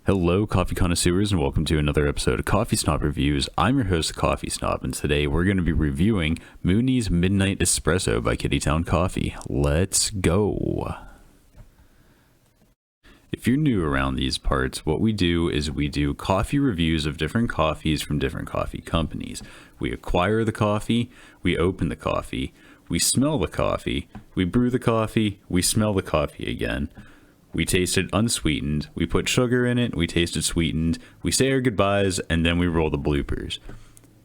Hello, coffee connoisseurs, and welcome to another episode of Coffee Snob Reviews. I'm your host, Coffee Snob, and today we're going to be reviewing Mooney's Midnight Espresso by Kittytown Coffee. Let's go! If you're new around these parts, what we do is we do coffee reviews of different coffees from different coffee companies. We acquire the coffee, we open the coffee, we smell the coffee, we brew the coffee, we smell the coffee again. We taste it unsweetened, we put sugar in it, we taste it sweetened, we say our goodbyes, and then we roll the bloopers.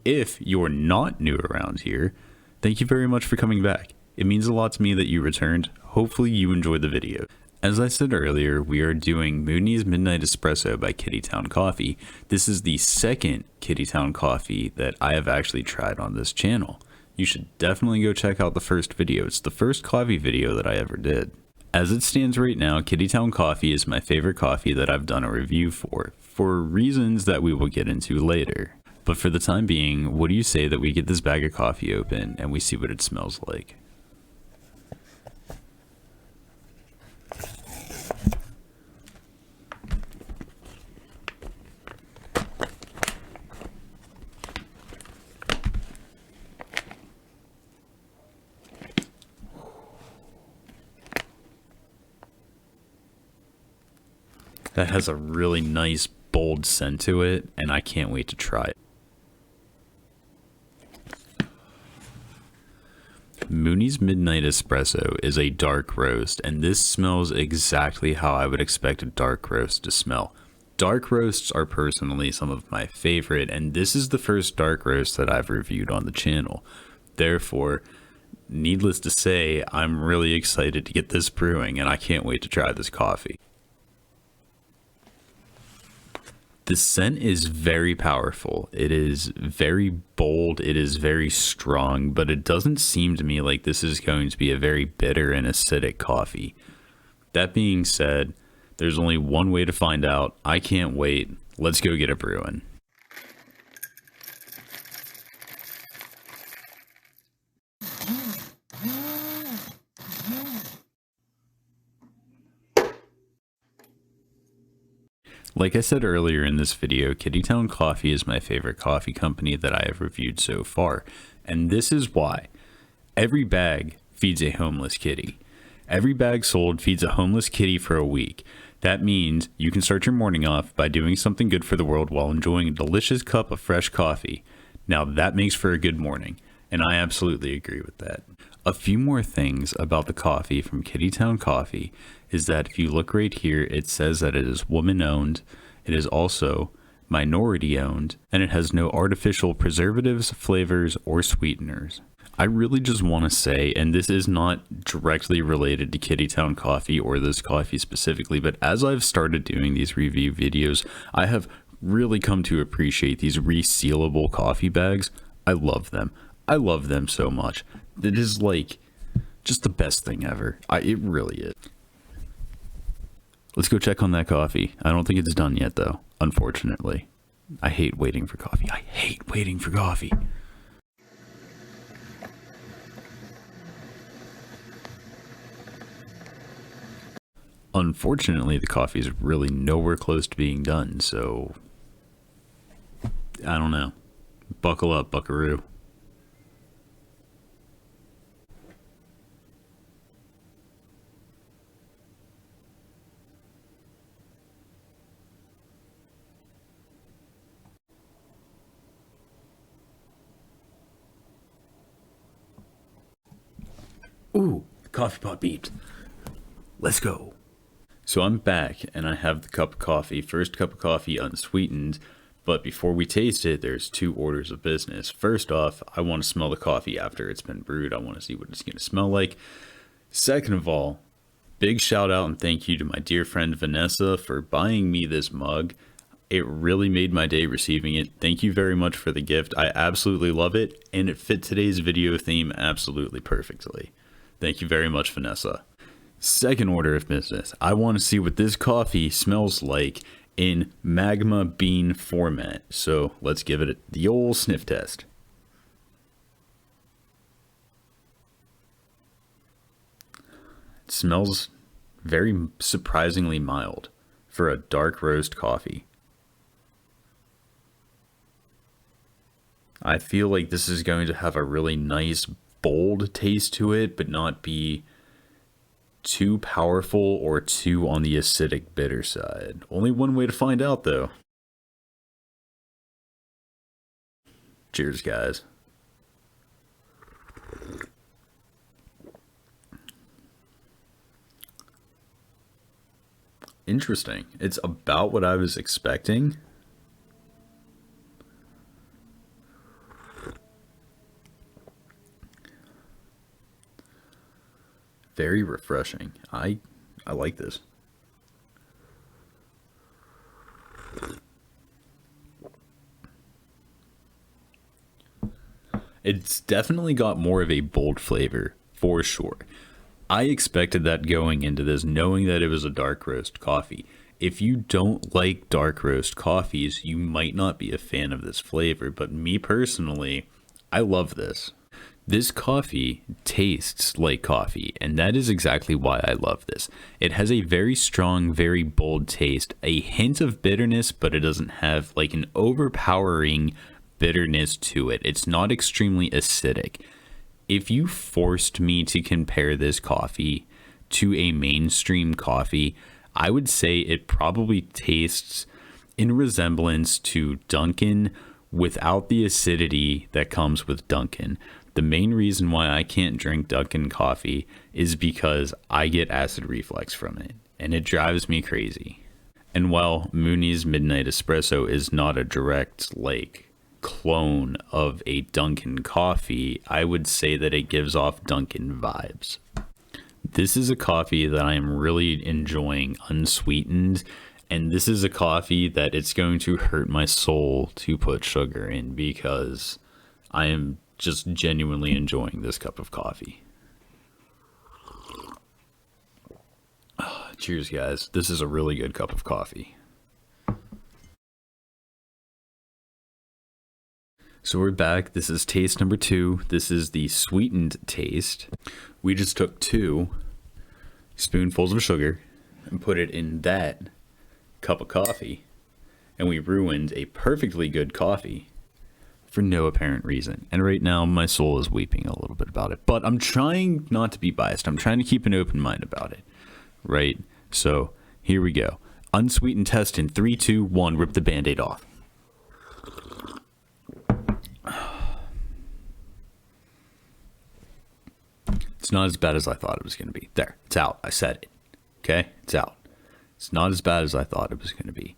If you're not new around here, thank you very much for coming back. It means a lot to me that you returned. Hopefully you enjoyed the video. As I said earlier, we are doing Mooney's Midnight Espresso by Kittytown Coffee. This is the second Kittytown Coffee that I have actually tried on this channel. You should definitely go check out the first video. It's the first coffee video that I ever did. As it stands right now, Kittytown Coffee is my favorite coffee that I've done a review for reasons that we will get into later. But for the time being, what do you say that we get this bag of coffee open and we see what it smells like? That has a really nice, bold scent to it, and I can't wait to try it. Mooney's Midnight Espresso is a dark roast, and this smells exactly how I would expect a dark roast to smell. Dark roasts are personally some of my favorite, and this is the first dark roast that I've reviewed on the channel. Therefore, needless to say, I'm really excited to get this brewing, and I can't wait to try this coffee. The scent is very powerful. It is very bold. It is very strong, but it doesn't seem to me like this is going to be a very bitter and acidic coffee. That being said, there's only one way to find out. I can't wait. Let's go get it brewing. Like I said earlier in this video, Kittytown Coffee is my favorite coffee company that I have reviewed so far, and this is why. Every bag feeds a homeless kitty. Every bag sold feeds a homeless kitty for a week. That means you can start your morning off by doing something good for the world while enjoying a delicious cup of fresh coffee. Now that makes for a good morning, and I absolutely agree with that. A few more things about the coffee from Kittytown Coffee is that if you look right here, it says that it is woman owned, it is also minority owned, and it has no artificial preservatives, flavors, or sweeteners. I really just want to say, and this is not directly related to Kittytown Coffee or this coffee specifically, but as I've started doing these review videos, I have really come to appreciate these resealable coffee bags. I love them. I love them so much. It is like just the best thing ever. It really is. Let's go check on that coffee. I don't think it's done yet though, unfortunately. I hate waiting for coffee. I hate waiting for coffee. Unfortunately, the coffee is really nowhere close to being done, so I don't know. Buckle up, buckaroo. Ooh, the coffee pot beeped. Let's go. So I'm back and I have the cup of coffee, first cup of coffee unsweetened, but before we taste it, there's two orders of business. First off, I want to smell the coffee after it's been brewed. I want to see what it's going to smell like. Second of all, big shout out and thank you to my dear friend Vanessa for buying me this mug. It really made my day receiving it. Thank you very much for the gift. I absolutely love it, and it fit today's video theme absolutely perfectly. Thank you very much, Vanessa. Second order of business. I want to see what this coffee smells like in magma bean format. So let's give it the old sniff test. It smells very surprisingly mild for a dark roast coffee. I feel like this is going to have a really nice, bold taste to it, but not be too powerful or too on the acidic bitter side. Only one way to find out, though. Cheers, guys. Interesting. It's about what I was expecting. Very refreshing. I like this. It's definitely got more of a bold flavor, for sure. I expected that going into this, knowing that it was a dark roast coffee. If you don't like dark roast coffees, you might not be a fan of this flavor, but me personally, I love this. This coffee tastes like coffee, and that is exactly why I love this. It has a very strong, very bold taste, a hint of bitterness, but it doesn't have like an overpowering bitterness to it. It's not extremely acidic. If you forced me to compare this coffee to a mainstream coffee, I would say it probably tastes in resemblance to Dunkin' without the acidity that comes with Dunkin'. The main reason why I can't drink Dunkin' coffee is because I get acid reflux from it, and it drives me crazy. And while Mooney's Midnight Espresso is not a direct, clone of a Dunkin' coffee, I would say that it gives off Dunkin' vibes. This is a coffee that I am really enjoying unsweetened, and this is a coffee that it's going to hurt my soul to put sugar in because I am just genuinely enjoying this cup of coffee. Cheers, guys. This is a really good cup of coffee. So we're back. This is taste number 2. This is the sweetened taste. We just took 2 spoonfuls of sugar and put it in that cup of coffee, and we ruined a perfectly good coffee for no apparent reason. And right now my soul is weeping a little bit about it, but I'm trying not to be biased. I'm trying to keep an open mind about it, right? So here we go. Unsweetened test in 3, 2, 1. Rip the Band-Aid off. It's not as bad as I thought it was going to be. There, it's out. I said it. Okay, it's out. It's not as bad as I thought it was going to be.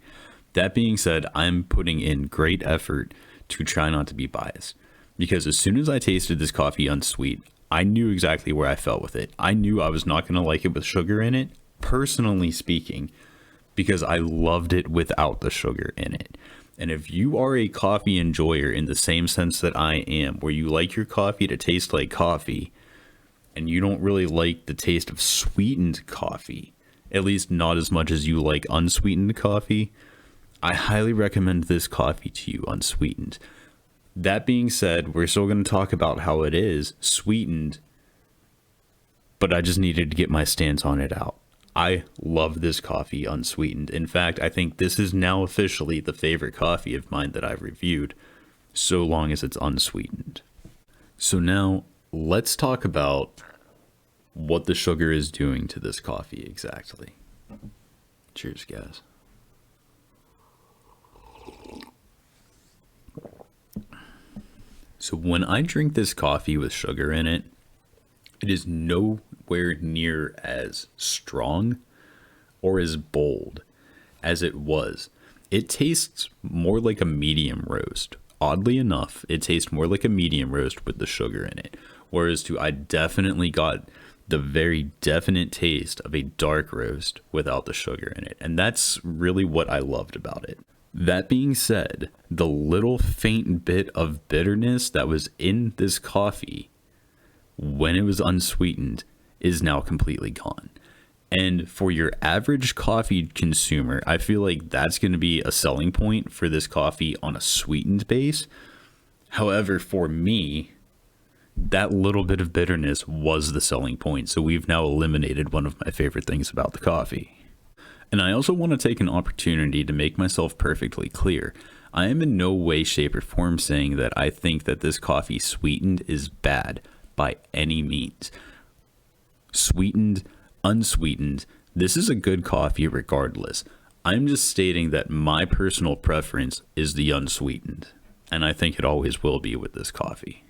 That being said, I'm putting in great effort to try not to be biased, because as soon as I tasted this coffee unsweet, I knew exactly where I felt with it. I knew I was not going to like it with sugar in it, personally speaking, because I loved it without the sugar in it. And if you are a coffee enjoyer in the same sense that I am, where you like your coffee to taste like coffee, and you don't really like the taste of sweetened coffee, at least not as much as you like unsweetened coffee, I highly recommend this coffee to you unsweetened. That being said, we're still going to talk about how it is sweetened, but I just needed to get my stance on it out. I love this coffee unsweetened. In fact, I think this is now officially the favorite coffee of mine that I've reviewed, so long as it's unsweetened. So now let's talk about what the sugar is doing to this coffee exactly. Cheers, guys. So when I drink this coffee with sugar in it, it is nowhere near as strong or as bold as it was. It tastes more like a medium roast. Oddly enough, it tastes more like a medium roast with the sugar in it. Whereas I definitely got the very definite taste of a dark roast without the sugar in it. And that's really what I loved about it. That being said, the little faint bit of bitterness that was in this coffee when it was unsweetened is now completely gone. And for your average coffee consumer, I feel like that's going to be a selling point for this coffee on a sweetened base. However, for me, that little bit of bitterness was the selling point. So we've now eliminated one of my favorite things about the coffee. And I also want to take an opportunity to make myself perfectly clear. I am in no way, shape, or form saying that I think that this coffee sweetened is bad by any means. Sweetened, unsweetened, this is a good coffee regardless. I'm just stating that my personal preference is the unsweetened, and I think it always will be with this coffee.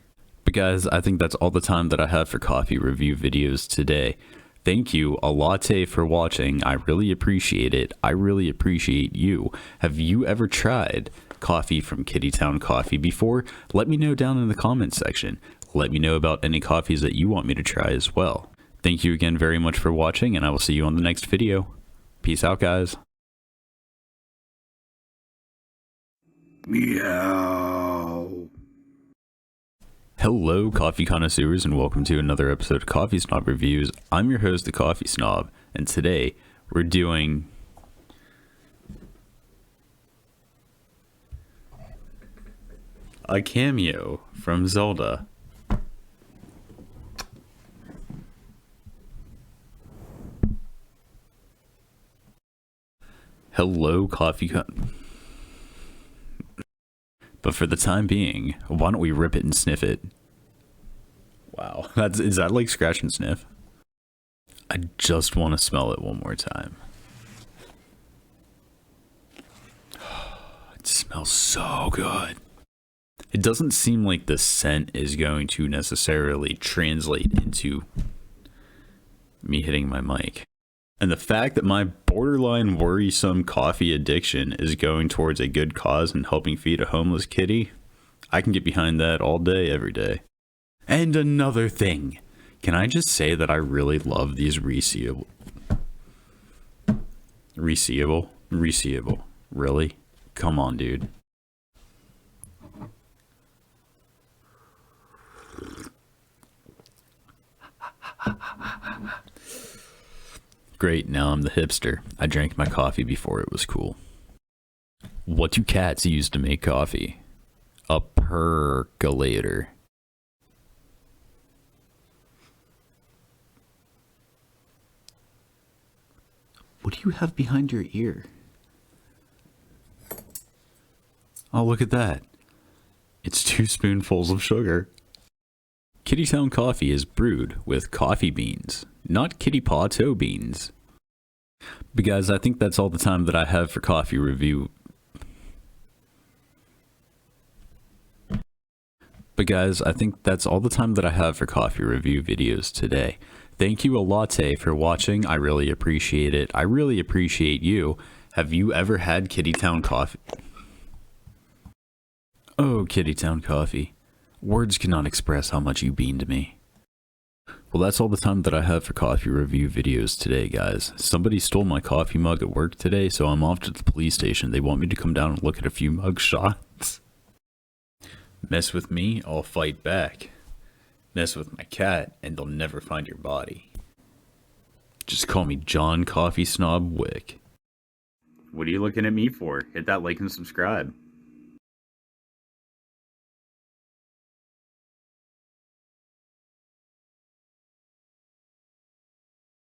But guys, I think that's all the time that I have for coffee review videos today. Thank you, a latte, for watching. I really appreciate it. I really appreciate you. Have you ever tried coffee from Kittytown Coffee before? Let me know down in the comments section. Let me know about any coffees that you want me to try as well. Thank you again very much for watching, and I will see you on the next video. Peace out, guys. Meow. Hello, coffee connoisseurs, and welcome to another episode of Coffee Snob Reviews. I'm your host, the Coffee Snob, and today we're doing a cameo from Zelda. Hello, But for the time being, why don't we rip it and sniff it? Wow, is that like scratch and sniff? I just want to smell it one more time. It smells so good. It doesn't seem like the scent is going to necessarily translate into me hitting my mic. And the fact that my borderline worrisome coffee addiction is going towards a good cause and helping feed a homeless kitty, I can get behind that all day, every day. And another thing, can I just say that I really love these resealable? Really? Come on, dude. Great, now I'm the hipster. I drank my coffee before it was cool. What do cats use to make coffee? A percolator. What do you have behind your ear? Oh, look at that. It's 2 spoonfuls of sugar. Kittytown Coffee is brewed with coffee beans, not kitty paw toe beans. But guys, I think that's all the time that I have for coffee review. Videos today. Thank you, a latte, for watching. I really appreciate it. I really appreciate you. Have you ever had Kittytown Coffee? Oh, Kittytown Coffee. Words cannot express how much you mean to me. Well, that's all the time that I have for coffee review videos today, guys. Somebody stole my coffee mug at work today, so I'm off to the police station. They want me to come down and look at a few mug shots. Mess with me, I'll fight back. Mess with my cat, and they'll never find your body. Just call me John Coffee Snob Wick. What are you looking at me for? Hit that like and subscribe.